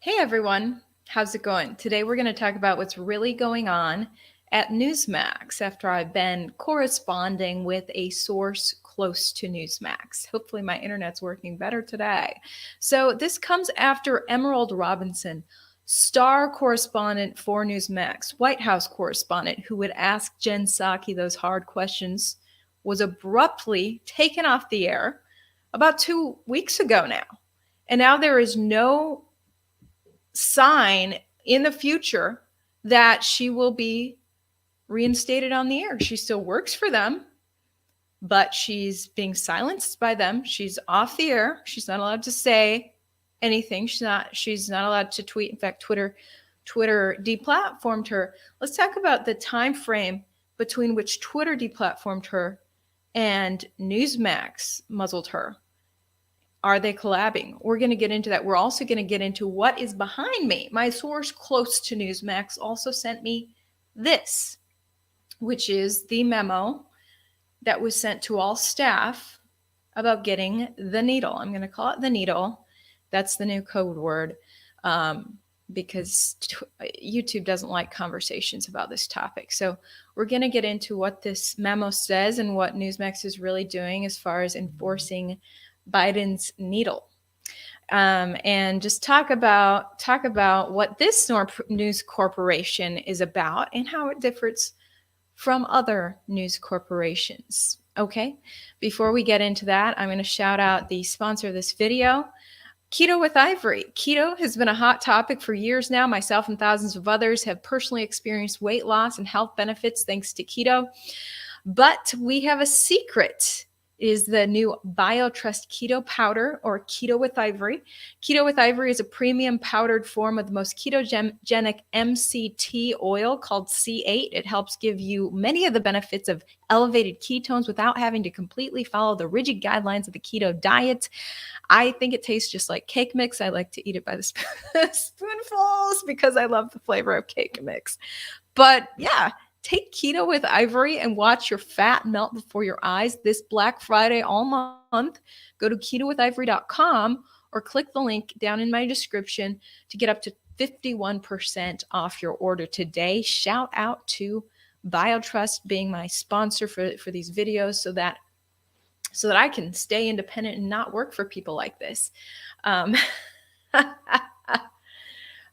Hey everyone, how's it going? Today we're going to talk about what's really going on at Newsmax after I've been corresponding with a source close to Newsmax. Hopefully my internet's working better today. So this comes after Emerald Robinson, star correspondent for Newsmax, White House correspondent who would ask Jen Psaki those hard questions, was abruptly taken off the air about 2 weeks ago now. And now there is no sign in the future that she will be reinstated on the air. She still works for them, but she's being silenced by them. She's off the air. She's not allowed to say anything. She's not allowed to tweet. In fact, Twitter deplatformed her. Let's talk about the time frame between which Twitter deplatformed her and Newsmax muzzled her. Are they collabing? We're going to get into that. We're also going to get into what is behind me. My source close to Newsmax also sent me this, which is the memo that was sent to all staff about getting the needle. I'm going to call it the needle. That's the new code word because YouTube doesn't like conversations about this topic. So we're going to get into what this memo says and what Newsmax is really doing as far as enforcing Biden's needle, and just talk about what this news corporation is about and how it differs from other news corporations. Okay, before we get into that, I'm going to shout out the sponsor of this video, Keto with Ivory. Keto has been a hot topic for years now. Myself and thousands of others have personally experienced weight loss and health benefits thanks to keto. But we have a secret. Is the new BioTrust Keto Powder, or Keto with Ivory. Keto with Ivory is a premium powdered form of the most ketogenic MCT oil called C8. It helps give you many of the benefits of elevated ketones without having to completely follow the rigid guidelines of the keto diet. I think it tastes just like cake mix. I like to eat it by the spoonfuls because I love the flavor of cake mix. But yeah, take Keto with Ivory and watch your fat melt before your eyes this Black Friday all month. Go to ketowithivory.com or click the link down in my description to get up to 51% off your order today. Shout out to BioTrust being my sponsor for these videos so that I can stay independent and not work for people like this.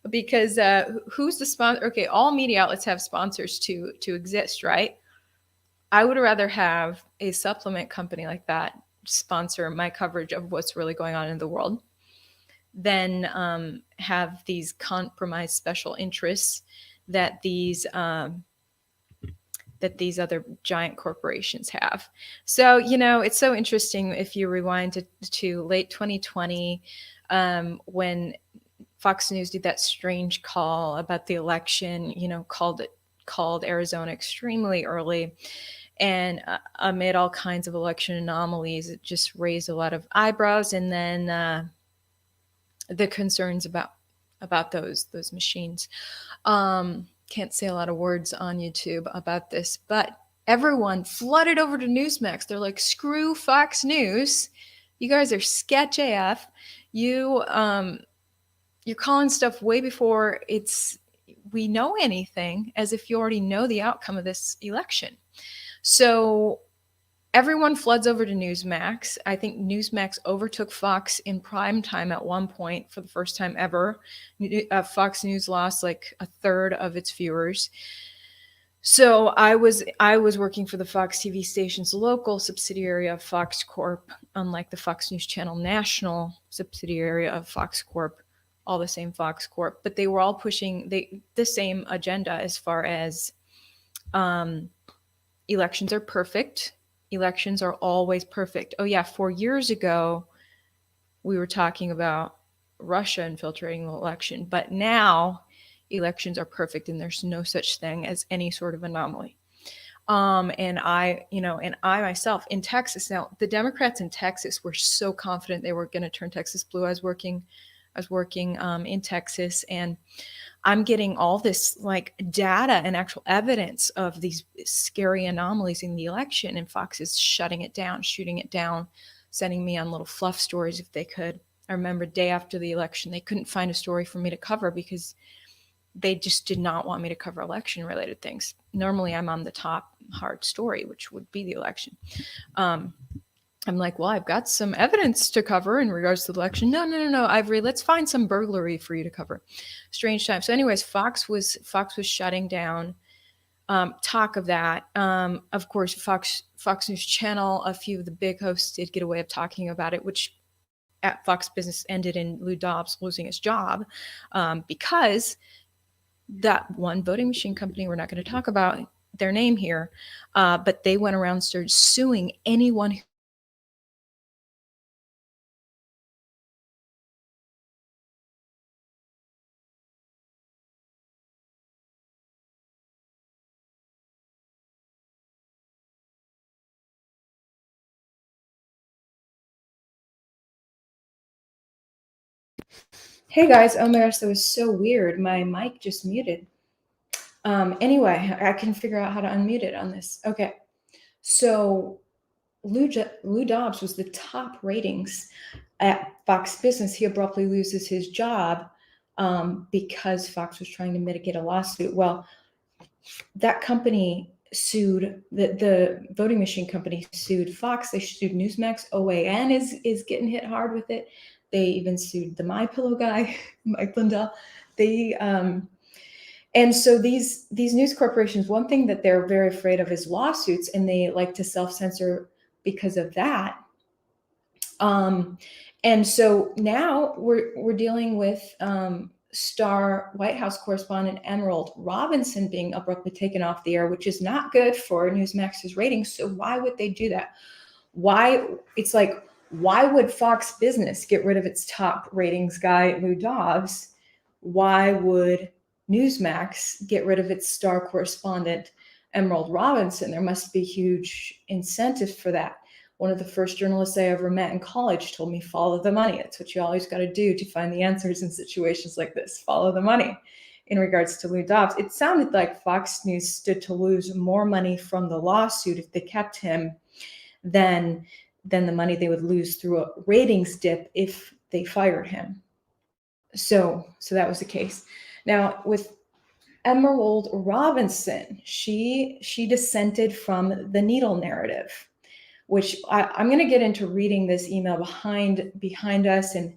Because who's the sponsor? Okay, all media outlets have sponsors to exist, right? I would rather have a supplement company like that sponsor my coverage of what's really going on in the world than have these compromised special interests that these other giant corporations have. So, it's so interesting if you rewind to late 2020 when Fox News did that strange call about the election, called Arizona extremely early. And amid all kinds of election anomalies, it just raised a lot of eyebrows. And then the concerns about those machines. Can't say a lot of words on YouTube about this, but everyone flooded over to Newsmax. They're like, screw Fox News. You guys are sketch AF. You're calling stuff way before we know anything, as if you already know the outcome of this election. So everyone floods over to Newsmax. I think Newsmax overtook Fox in prime time at one point for the first time ever. Fox News lost like a third of its viewers. So I was working for the Fox TV station's local subsidiary of Fox Corp, unlike the Fox News Channel national subsidiary of Fox Corp. All the same Fox Corp, but they were all pushing the same agenda as far as elections are perfect. Elections are always perfect. Oh yeah, 4 years ago, we were talking about Russia infiltrating the election, but now elections are perfect and there's no such thing as any sort of anomaly. And I myself in Texas, now the Democrats in Texas were so confident they were going to turn Texas blue. I was working in Texas, and I'm getting all this like data and actual evidence of these scary anomalies in the election, and Fox is shutting it down, shooting it down, sending me on little fluff stories if they could. I remember the day after the election, they couldn't find a story for me to cover because they just did not want me to cover election related things. Normally I'm on the top hard story, which would be the election. I'm like, well, I've got some evidence to cover in regards to the election. No, Ivory, let's find some burglary for you to cover. Strange time. So anyways, Fox was shutting down. Talk of that. Of course, Fox News Channel, a few of the big hosts did get away of talking about it, which at Fox Business ended in Lou Dobbs losing his job because that one voting machine company, we're not going to talk about their name here, but they went around and started suing anyone who Hey guys, oh my gosh, that was so weird. My mic just muted. Anyway, I can figure out how to unmute it on this. Okay, so Lou Dobbs was the top ratings at Fox Business. He abruptly loses his job because Fox was trying to mitigate a lawsuit. Well, that company sued, the voting machine company sued Fox. They sued Newsmax. OAN is getting hit hard with it. They even sued the MyPillow guy, Mike Lindell. And so these news corporations, one thing that they're very afraid of is lawsuits, and they like to self-censor because of that. And so now we're dealing with star White House correspondent Emerald Robinson being abruptly taken off the air, which is not good for Newsmax's ratings. So why would they do that? Why would Fox Business get rid of its top ratings guy, Lou Dobbs? Why would Newsmax get rid of its star correspondent, Emerald Robinson? There must be huge incentive for that. One of the first journalists I ever met in college told me, follow the money. That's what you always got to do to find the answers in situations like this. Follow the money. In regards to Lou Dobbs, it sounded like Fox News stood to lose more money from the lawsuit if they kept him than the money they would lose through a ratings dip if they fired him. So that was the case. Now with Emerald Robinson, she dissented from the needle narrative, which I'm going to get into reading this email behind us and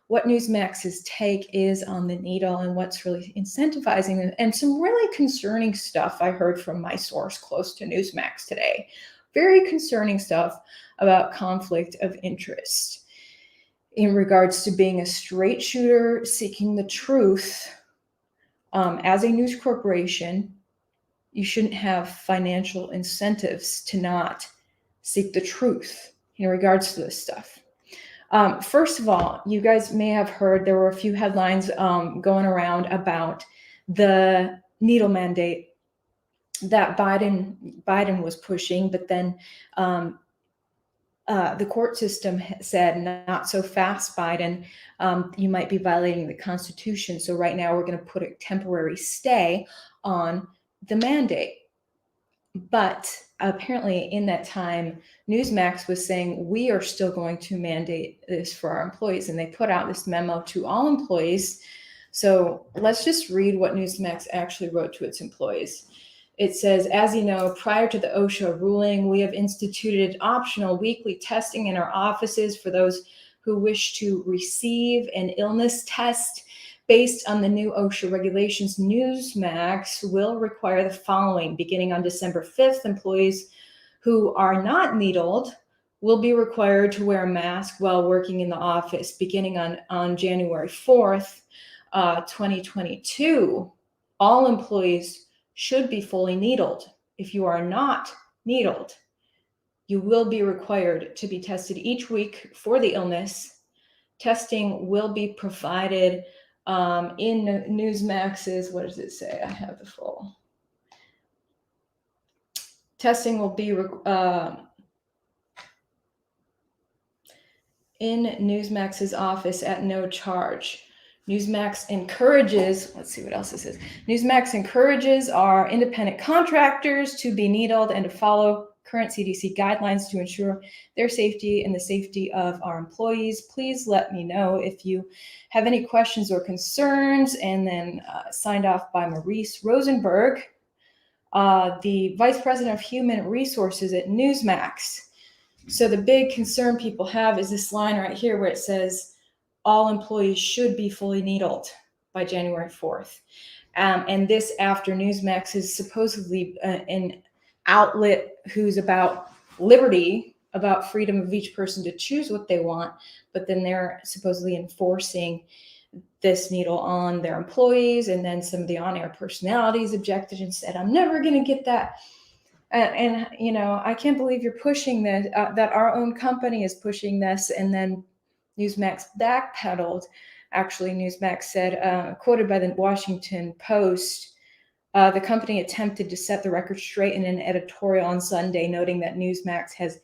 what Newsmax's take is on the needle and what's really incentivizing, and some really concerning stuff I heard from my source close to Newsmax today. Very concerning stuff about conflict of interest in regards to being a straight shooter, seeking the truth. As a news corporation, you shouldn't have financial incentives to not seek the truth in regards to this stuff. First of all, you guys may have heard there were a few headlines going around about the needle mandate that Biden was pushing, but then the court system said, not so fast, Biden. You might be violating the Constitution. So right now we're going to put a temporary stay on the mandate. But apparently in that time, Newsmax was saying, we are still going to mandate this for our employees. And they put out this memo to all employees. So let's just read what Newsmax actually wrote to its employees. It says, as you know, prior to the OSHA ruling, we have instituted optional weekly testing in our offices for those who wish to receive an illness test. Based on the new OSHA regulations, Newsmax will require the following. Beginning on December 5th, employees who are not needled will be required to wear a mask while working in the office. Beginning on January 4th, 2022, all employees should be fully needled. If you are not needled, you will be required to be tested each week for the illness. Testing will be provided in Newsmax's, what does it say? I have the full. Testing will be in Newsmax's office at no charge. Newsmax encourages, let's see what else this is. Newsmax encourages our independent contractors to be needled and to follow current CDC guidelines to ensure their safety and the safety of our employees. Please let me know if you have any questions or concerns. And then signed off by Maurice Rosenberg, the Vice President of Human Resources at Newsmax. So the big concern people have is this line right here where it says all employees should be fully needled by January 4th. And this after Newsmax is supposedly an outlet who's about liberty, about freedom of each person to choose what they want, but then they're supposedly enforcing this needle on their employees. And then some of the on-air personalities objected and said, I'm never going to get that. And you know, I can't believe you're pushing this, that our own company is pushing this. And then Newsmax backpedaled. Actually, Newsmax said, quoted by the Washington Post, the company attempted to set the record straight in an editorial on Sunday, noting that Newsmax has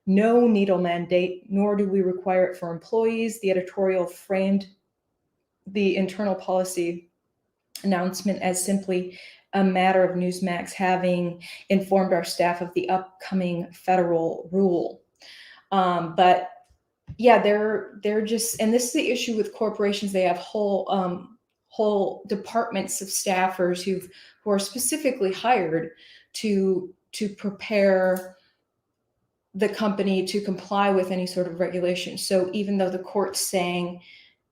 no needle mandate, nor do we require it for employees. The editorial framed the internal policy announcement as simply a matter of Newsmax having informed our staff of the upcoming federal rule. But yeah, they're just, and this is the issue with corporations. They have whole departments of staffers who are specifically hired to prepare the company to comply with any sort of regulation. So even though the court's saying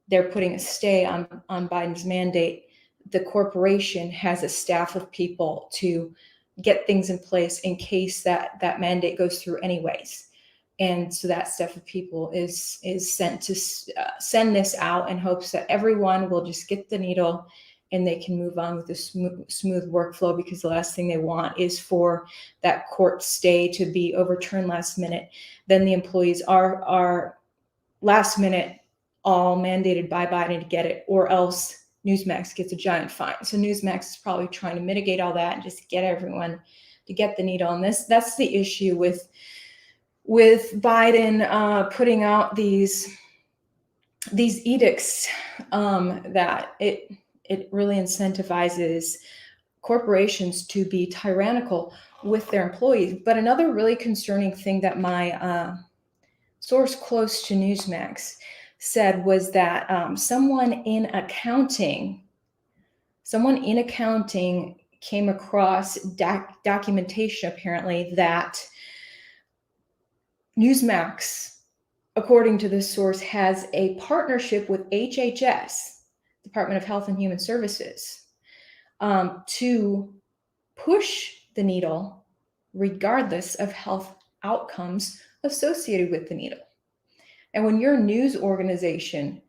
they're putting a stay on Biden's mandate, the corporation has a staff of people to get things in place in case that mandate goes through anyways. And so that staff of people is sent to send this out in hopes that everyone will just get the needle and they can move on with a smooth workflow, because the last thing they want is for that court stay to be overturned last minute. Then the employees are last minute all mandated by Biden to get it, or else Newsmax gets a giant fine. So Newsmax is probably trying to mitigate all that and just get everyone to get the needle. And that's the issue with Biden putting out these edicts, that it really incentivizes corporations to be tyrannical with their employees. But another really concerning thing that my source close to Newsmax said was that someone in accounting came across documentation apparently that Newsmax, according to this source, has a partnership with HHS, Department of Health and Human Services, to push the needle regardless of health outcomes associated with the needle. And when you're a news organization,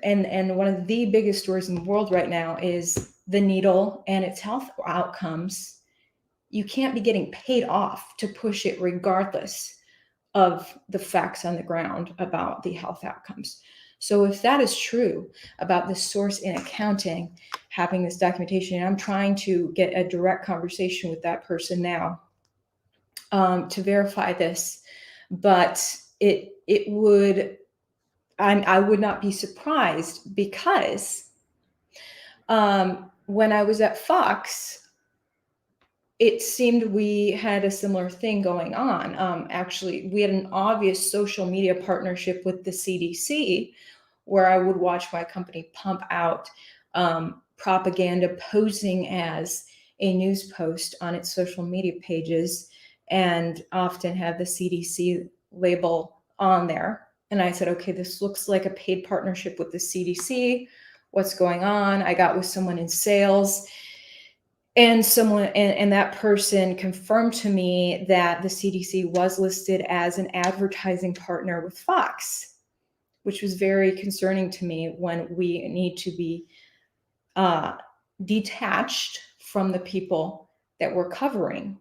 and one of the biggest stories in the world right now is the needle and its health outcomes, you can't be getting paid off to push it regardless of the facts on the ground about the health outcomes. So if that is true about the source in accounting having this documentation, and I'm trying to get a direct conversation with that person now to verify this, but I would not be surprised, because when I was at Fox, it seemed we had a similar thing going on. Actually, we had an obvious social media partnership with the CDC, where I would watch my company pump out propaganda posing as a news post on its social media pages, and often have the CDC label on there. And I said, okay, this looks like a paid partnership with the CDC. What's going on? I got with someone in sales, and that person confirmed to me that the CDC was listed as an advertising partner with Fox, which was very concerning to me when we need to be detached from the people that we're covering,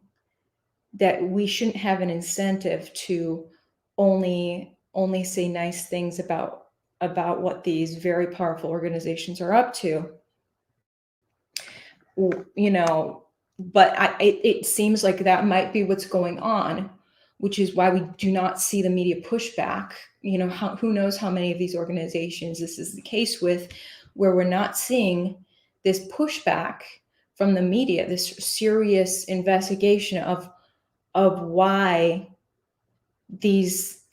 that we shouldn't have an incentive to only say nice things about what these very powerful organizations are up to. You know, but it seems like that might be what's going on, which is why we do not see the media pushback. You know, who knows how many of these organizations this is the case with, where we're not seeing this pushback from the media, this serious investigation of of why these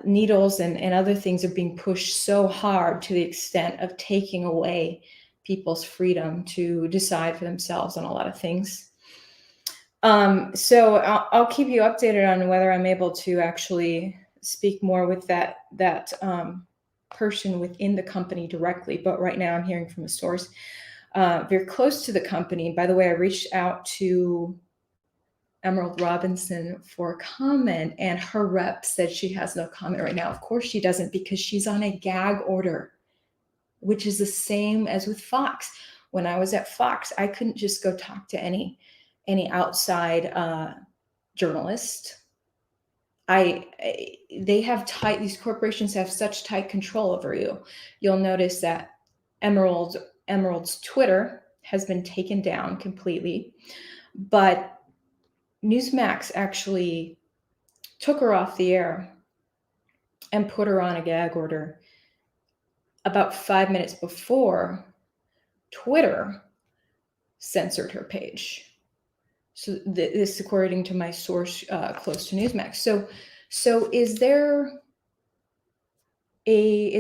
needles and other things are being pushed so hard, to the extent of taking away people's freedom to decide for themselves on a lot of things. So I'll keep you updated on whether I'm able to actually speak more with that person within the company directly. But right now I'm hearing from a source very close to the company. By the way, I reached out to Emerald Robinson for a comment, and her rep said she has no comment right now. Of course she doesn't, because she's on a gag order, which is the same as with Fox. When I was at Fox, I couldn't just go talk to any outside journalist. They have these corporations have such tight control over you. You'll notice that Emerald's Twitter has been taken down completely, but Newsmax actually took her off the air and put her on a gag order about 5 minutes before Twitter censored her page. So this, according to my source close to Newsmax. So is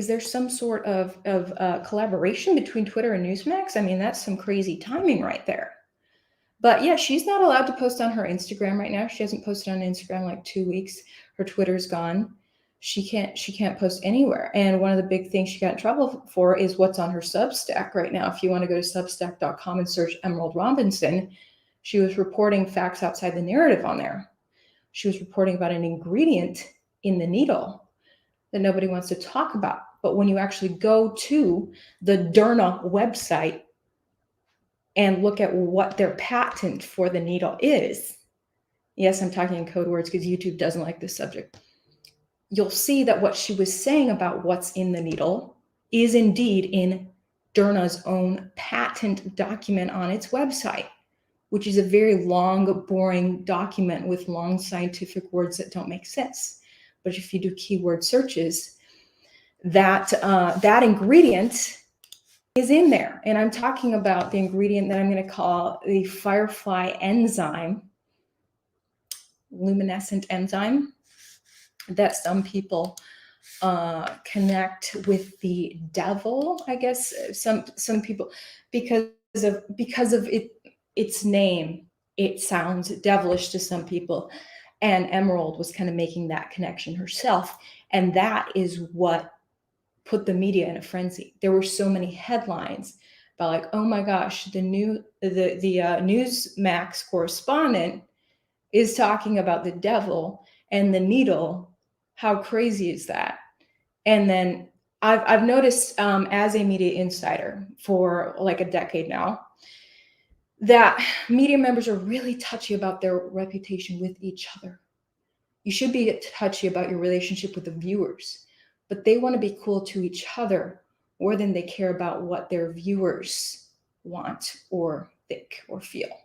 there some sort of collaboration between Twitter and Newsmax? I mean, that's some crazy timing right there. But yeah, she's not allowed to post on her Instagram right now. She hasn't posted on Instagram like 2 weeks. Her Twitter's gone. She can't post anywhere. And one of the big things she got in trouble for is what's on her Substack right now. If you want to go to substack.com and search Emerald Robinson, she was reporting facts outside the narrative on there. She was reporting about an ingredient in the needle that nobody wants to talk about. But when you actually go to the Derna website and look at what their patent for the needle is, yes, I'm talking in code words because YouTube doesn't like this subject, you'll see that what she was saying about what's in the needle is indeed in Derna's own patent document on its website, which is a very long, boring document with long scientific words that don't make sense. But if you do keyword searches, that ingredient is in there. And I'm talking about the ingredient that I'm going to call the firefly enzyme, luminescent enzyme, that some people connect with the devil, I guess. Some people, because of its name, it sounds devilish to some people. And Emerald was kind of making that connection herself. And that is what put the media in a frenzy. There were so many headlines about like, oh my gosh, the Newsmax correspondent is talking about the devil and the needle. How crazy is that? And then I've noticed as a media insider for like a decade now, that media members are really touchy about their reputation with each other. You should be touchy about your relationship with the viewers, but they want to be cool to each other more than they care about what their viewers want or think or feel.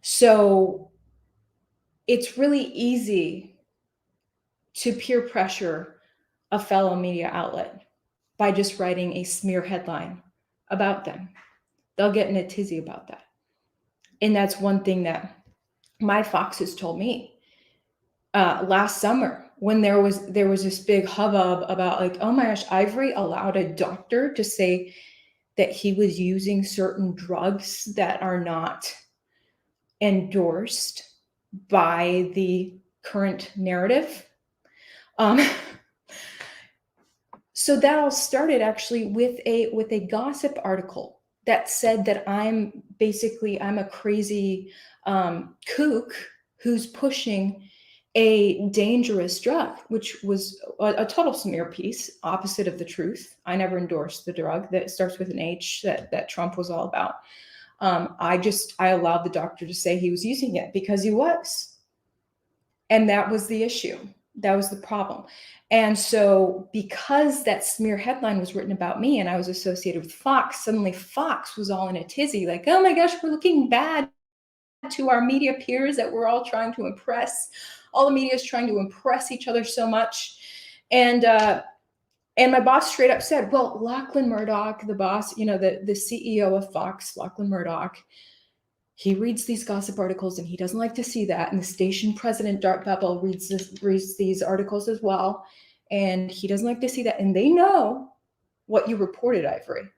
So it's really easy to peer pressure a fellow media outlet by just writing a smear headline about them. They'll get in a tizzy about that. And that's one thing that my foxes told me last summer, when there was this big hubbub about like, oh my gosh, Ivory allowed a doctor to say that he was using certain drugs that are not endorsed by the current narrative. So that all started actually with a gossip article that said that I'm a crazy kook who's pushing a dangerous drug, which was a total smear piece, opposite of the truth. I never endorsed the drug that starts with an H that Trump was all about. I allowed the doctor to say he was using it because he was. And that was the issue. That was the problem. And so because that smear headline was written about me and I was associated with Fox, suddenly Fox was all in a tizzy, like, oh my gosh, we're looking bad to our media peers that we're all trying to impress. All the media is trying to impress each other so much. And my boss straight up said, well, Lachlan Murdoch, the boss, the CEO of Fox, Lachlan Murdoch, he reads these gossip articles and he doesn't like to see that. And the station president, Dart Bebel, reads these articles as well. And he doesn't like to see that. And they know what you reported, Ivory.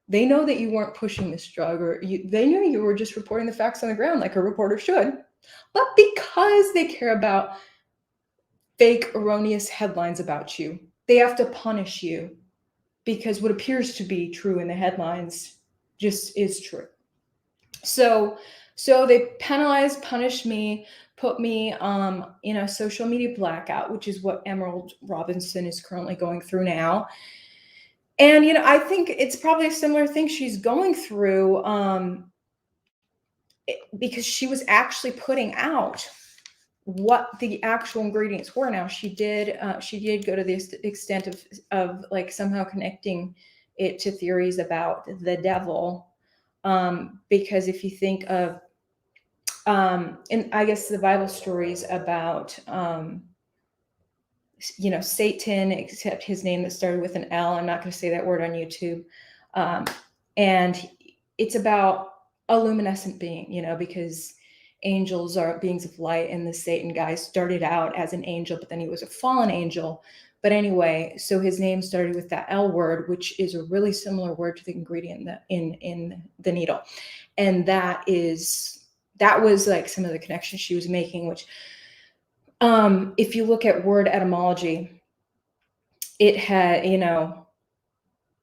They know that you weren't pushing this drug, or they knew you were just reporting the facts on the ground like a reporter should. But because they care about fake, erroneous headlines about you, they have to punish you because what appears to be true in the headlines just is true. So they punished me, put me in a social media blackout, which is what Emerald Robinson is currently going through now. And, I think it's probably a similar thing she's going through because she was actually putting out what the actual ingredients were. Now she did go to the extent of like somehow connecting it to theories about the devil. Because if you think of, and I guess the Bible stories about, Satan, except his name that started with an L. I'm not going to say that word on YouTube. And it's about a luminescent being, because angels are beings of light, and the Satan guy started out as an angel, but then he was a fallen angel. But anyway, so his name started with that L word, which is a really similar word to the ingredient in the needle. And that was like some of the connections she was making, which, if you look at word etymology, it had,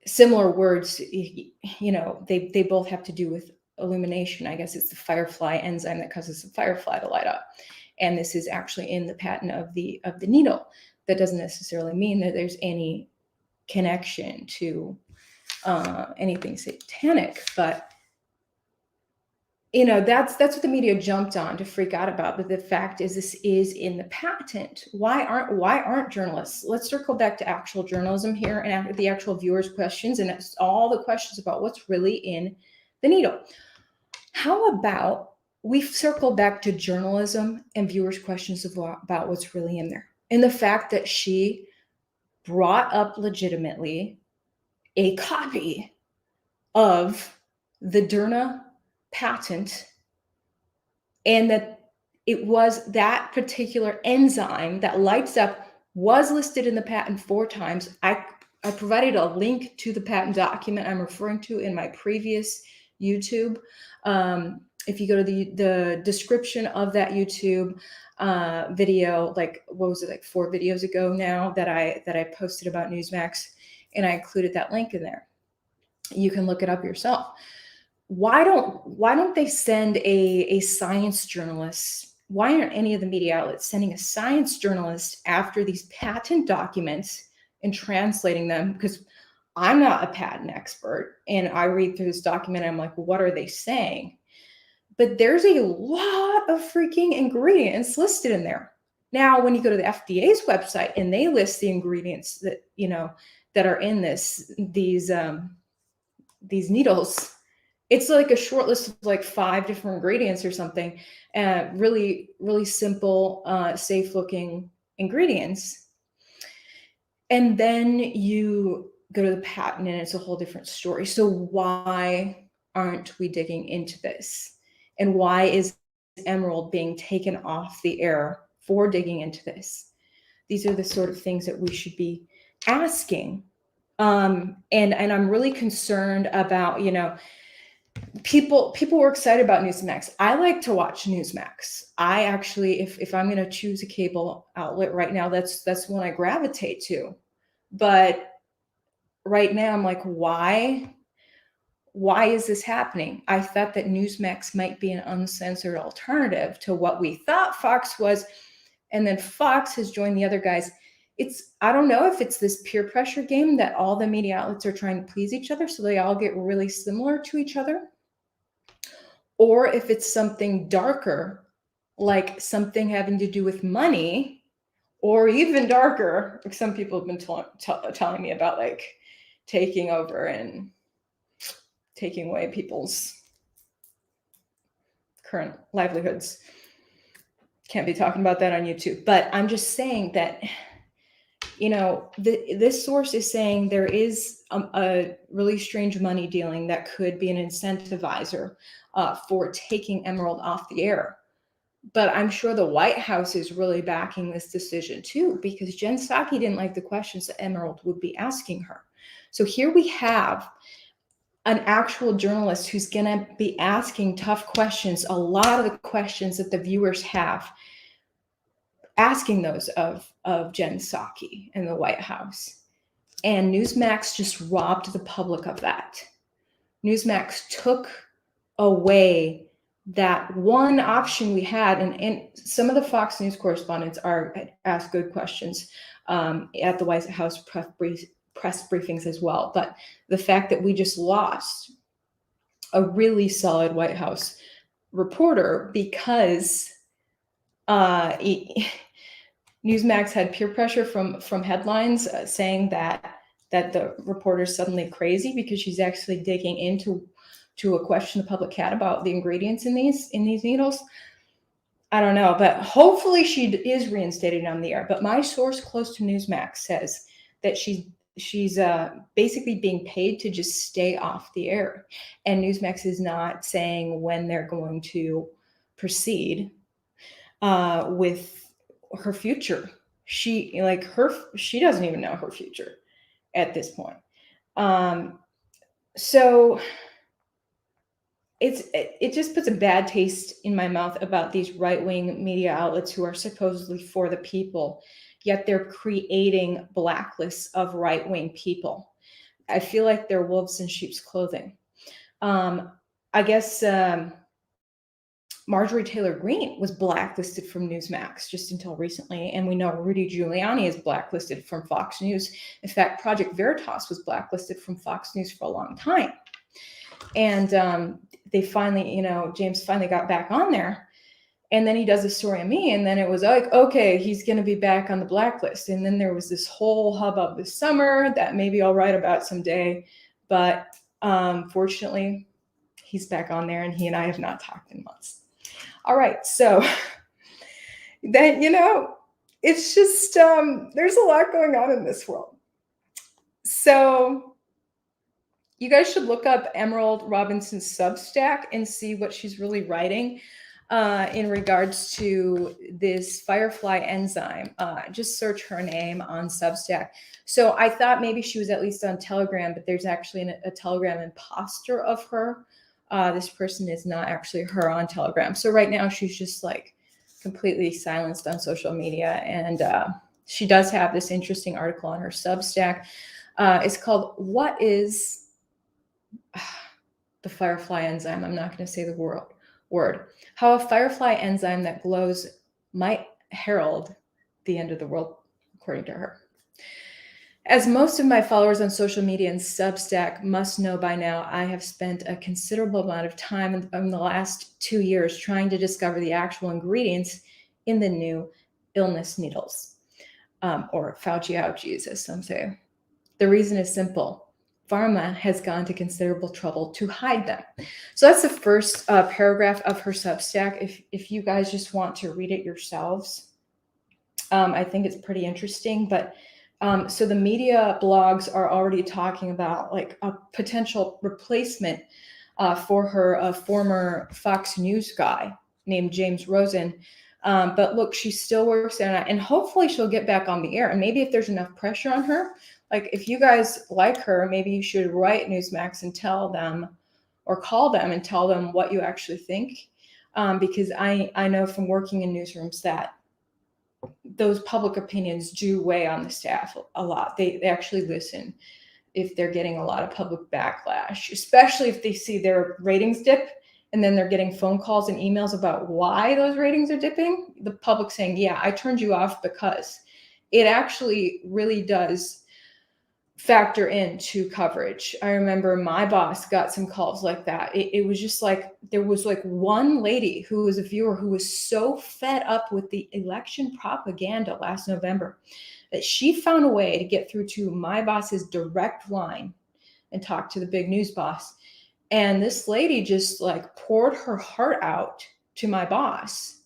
similar words, they both have to do with illumination. I guess it's the firefly enzyme that causes the firefly to light up. And this is actually in the patent of the needle. That doesn't necessarily mean that there's any connection to anything satanic, but that's what the media jumped on to freak out about. But the fact is, this is in the patent. Why aren't journalists? Let's circle back to actual journalism here and the actual viewers' questions, and it's all the questions about what's really in the needle. How about we circle back to journalism and viewers' questions about what's really in there, and the fact that she brought up legitimately a copy of the Derna patent, and that it was that particular enzyme that lights up was listed in the patent 4 times. I provided a link to the patent document I'm referring to in my previous YouTube. If you go to the description of that YouTube video, like what was it, like 4 videos ago now, that I posted about Newsmax, and I included that link in there. You can look it up yourself. Why don't they send a science journalist? Why aren't any of the media outlets sending a science journalist after these patent documents and translating them? Because I'm not a patent expert, and I read through this document and I'm like, what are they saying? But there's a lot of freaking ingredients listed in there. Now, when you go to the FDA's website and they list the ingredients that that are in these needles, it's like a short list of like 5 different ingredients or something. Really, really simple, safe looking ingredients. And then you go to the patent and it's a whole different story. So why aren't we digging into this? And why is Emerald being taken off the air for digging into this? These are the sort of things that we should be asking. And I'm really concerned about, people were excited about Newsmax. I like to watch Newsmax. I actually, if I'm going to choose a cable outlet right now, that's one I gravitate to. But right now I'm like, why is this happening? I thought that Newsmax might be an uncensored alternative to what we thought Fox was. And then Fox has joined the other guys. I don't know if it's this peer pressure game that all the media outlets are trying to please each other, so they all get really similar to each other, or if it's something darker, like something having to do with money, or even darker, like some people have been telling me about, like taking over and taking away people's current livelihoods. Can't be talking about that on YouTube, but I'm just saying that This source is saying there is a really strange money dealing that could be an incentivizer for taking Emerald off the air. But I'm sure the White House is really backing this decision too, because Jen Psaki didn't like the questions that Emerald would be asking her. So here we have an actual journalist who's going to be asking tough questions, a lot of the questions that the viewers have, asking those of Jen Psaki and the White House. And Newsmax just robbed the public of that. Newsmax took away that one option we had, and some of the Fox News correspondents asked good questions at the White House press briefings as well. But the fact that we just lost a really solid White House reporter because Newsmax had peer pressure from headlines saying that the reporter's suddenly crazy because she's actually digging into a question the public had about the ingredients in these needles. I don't know, but hopefully she is reinstated on the air. But my source close to Newsmax says that she's basically being paid to just stay off the air, and Newsmax is not saying when they're going to proceed with her future. She doesn't even know her future at this point. So it just puts a bad taste in my mouth about these right-wing media outlets who are supposedly for the people, yet they're creating blacklists of right-wing people. I feel like they're wolves in sheep's clothing. I guess Marjorie Taylor Greene was blacklisted from Newsmax just until recently, and we know Rudy Giuliani is blacklisted from Fox News. In fact, Project Veritas was blacklisted from Fox News for a long time. And they finally, James finally got back on there, and then he does a story on me, and then it was like, okay, he's going to be back on the blacklist. And then there was this whole hubbub this summer that maybe I'll write about someday, but fortunately, he's back on there, and he and I have not talked in months. All right, so then, it's just, there's a lot going on in this world. So you guys should look up Emerald Robinson's Substack and see what she's really writing in regards to this Firefly enzyme. Just search her name on Substack. So I thought maybe she was at least on Telegram, but there's actually a Telegram imposter of her. This person is not actually her on Telegram. So right now she's just like completely silenced on social media. And she does have this interesting article on her Substack. It's called "What is the Firefly Enzyme?" I'm not going to say the word. How a Firefly enzyme that glows might herald the end of the world, according to her. As most of my followers on social media and Substack must know by now, I have spent a considerable amount of time in the last 2 years trying to discover the actual ingredients in the new illness needles, or Fauci ouchies, as some say. The reason is simple. Pharma has gone to considerable trouble to hide them. So that's the first paragraph of her Substack. If you guys just want to read it yourselves, I think it's pretty interesting. But so the media blogs are already talking about like a potential replacement for her, a former Fox News guy named James Rosen. But look, she still works there, and hopefully she'll get back on the air. And maybe if there's enough pressure on her, like if you guys like her, maybe you should write Newsmax and tell them, or call them and tell them what you actually think. Because I know from working in newsrooms that those public opinions do weigh on the staff a lot. They actually listen if they're getting a lot of public backlash, especially if they see their ratings dip and then they're getting phone calls and emails about why those ratings are dipping. The public saying, yeah, I turned you off because it actually really does factor into coverage. I remember my boss got some calls like that. It was just like, there was like one lady who was a viewer who was so fed up with the election propaganda last November that she found a way to get through to my boss's direct line and talk to the big news boss. And this lady just like poured her heart out to my boss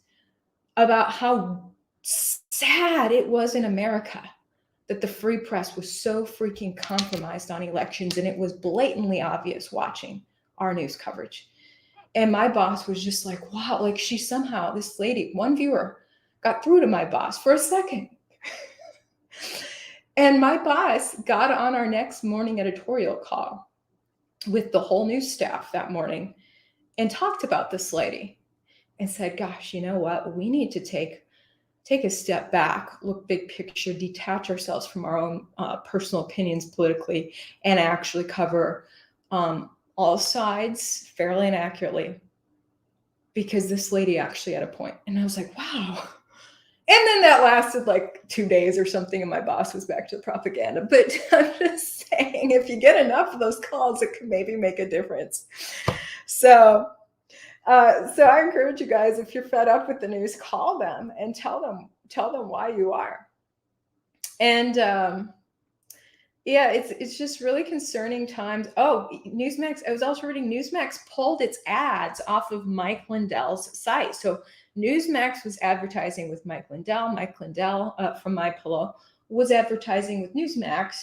about how sad it was in America that the free press was so freaking compromised on elections, and it was blatantly obvious watching our news coverage. And my boss was just like, wow, like she somehow, this lady, one viewer, got through to my boss for a second. And my boss got on our next morning editorial call with the whole news staff that morning and talked about this lady and said, gosh, you know what? We need to take a step back, look big picture, detach ourselves from our own personal opinions politically, and actually cover all sides fairly and accurately, because this lady actually had a point. And I was like, wow. And then that lasted like 2 days or something, and my boss was back to the propaganda. But I'm just saying, if you get enough of those calls, it could maybe make a difference. So I encourage you guys, if you're fed up with the news, call them and tell them why you are. And yeah, it's just really concerning times. Oh, Newsmax, I was also reading Newsmax pulled its ads off of Mike Lindell's site. So Newsmax was advertising with Mike Lindell. Mike Lindell from MyPillow was advertising with Newsmax.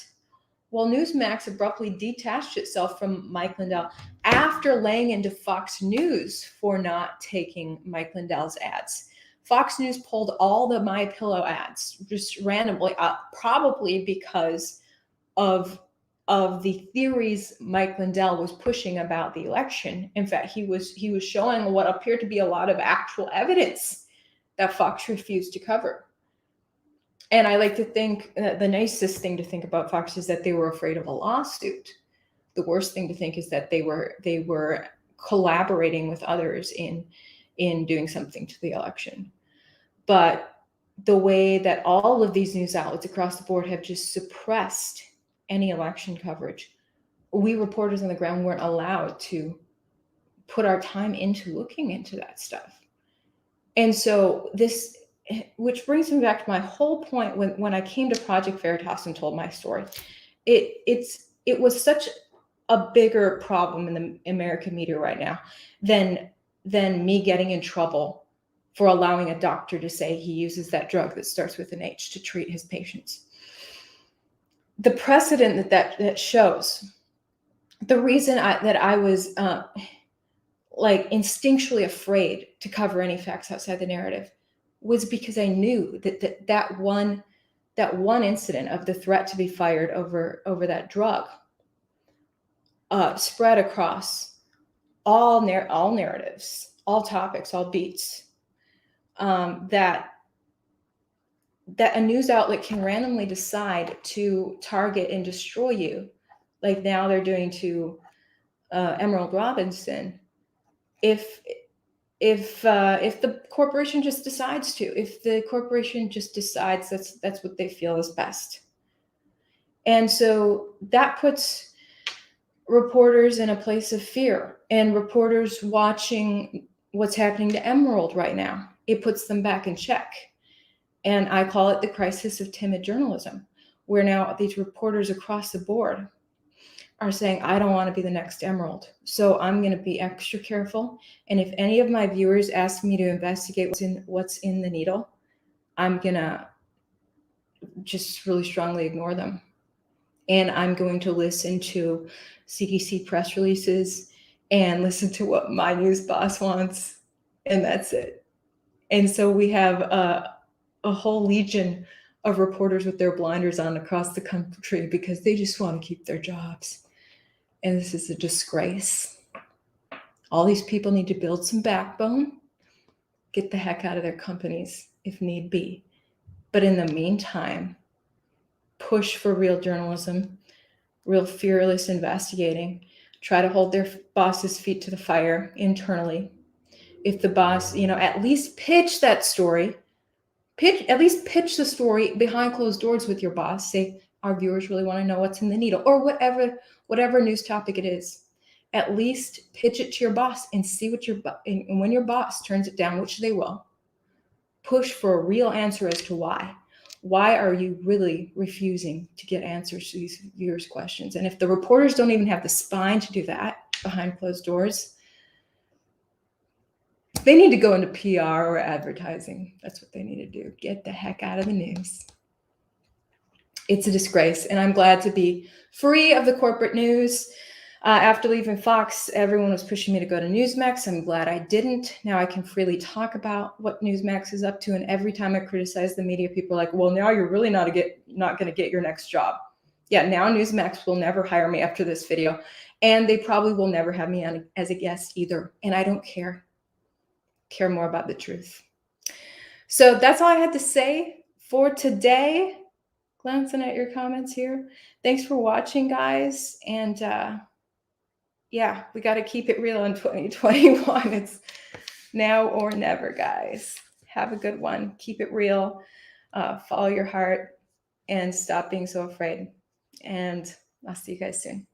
Well, Newsmax abruptly detached itself from Mike Lindell after laying into Fox News for not taking Mike Lindell's ads. Fox News pulled all the MyPillow ads just randomly, probably because of the theories Mike Lindell was pushing about the election. In fact, he was showing what appeared to be a lot of actual evidence that Fox refused to cover. And I like to think the nicest thing to think about Fox is that they were afraid of a lawsuit. The worst thing to think is that they were collaborating with others in doing something to the election. But the way that all of these news outlets across the board have just suppressed any election coverage, we reporters on the ground weren't allowed to put our time into looking into that stuff. And so this, which brings me back to my whole point when I came to Project Veritas and told my story. It was such a bigger problem in the American media right now than me getting in trouble for allowing a doctor to say he uses that drug that starts with an H to treat his patients. The precedent that shows, the reason that I was like instinctually afraid to cover any facts outside the narrative was because I knew that one incident of the threat to be fired over that drug spread across all narratives, all topics, all beats, that a news outlet can randomly decide to target and destroy you, like now they're doing to Emerald Robinson, if the corporation just decides to, if the corporation just decides that's what they feel is best. And so that puts reporters in a place of fear, and reporters watching what's happening to Emerald right now, it puts them back in check. And I call it the crisis of timid journalism, where now these reporters across the board are saying, I don't want to be the next Emerald, so I'm going to be extra careful. And if any of my viewers ask me to investigate what's in the needle, I'm going to just really strongly ignore them. And I'm going to listen to CDC press releases and listen to what my news boss wants. And that's it. And so we have a whole legion of reporters with their blinders on across the country because they just want to keep their jobs. And this is a disgrace. All these people need to build some backbone, get the heck out of their companies if need be. But in the meantime, push for real journalism, real fearless investigating, try to hold their boss's feet to the fire internally. If the boss, at least pitch that story, pitch the story behind closed doors with your boss. Say, our viewers really want to know what's in the needle, or whatever news topic it is. At least pitch it to your boss and see and when your boss turns it down, which they will, push for a real answer as to why. Why are you really refusing to get answers to these viewers' questions? And if the reporters don't even have the spine to do that behind closed doors, they need to go into PR or advertising. That's what they need to do. Get the heck out of the news. It's a disgrace, and I'm glad to be free of the corporate news. After leaving Fox, everyone was pushing me to go to Newsmax. I'm glad I didn't. Now I can freely talk about what Newsmax is up to, and every time I criticize the media, people are like, well, now you're really not going to get your next job. Yeah, now Newsmax will never hire me after this video, and they probably will never have me on as a guest either, and I don't care. Care more about the truth. So that's all I had to say for today. Glancing at your comments here. Thanks for watching, guys. And yeah, we got to keep it real in 2021. It's now or never, guys. Have a good one. Keep it real. Follow your heart and stop being so afraid. And I'll see you guys soon.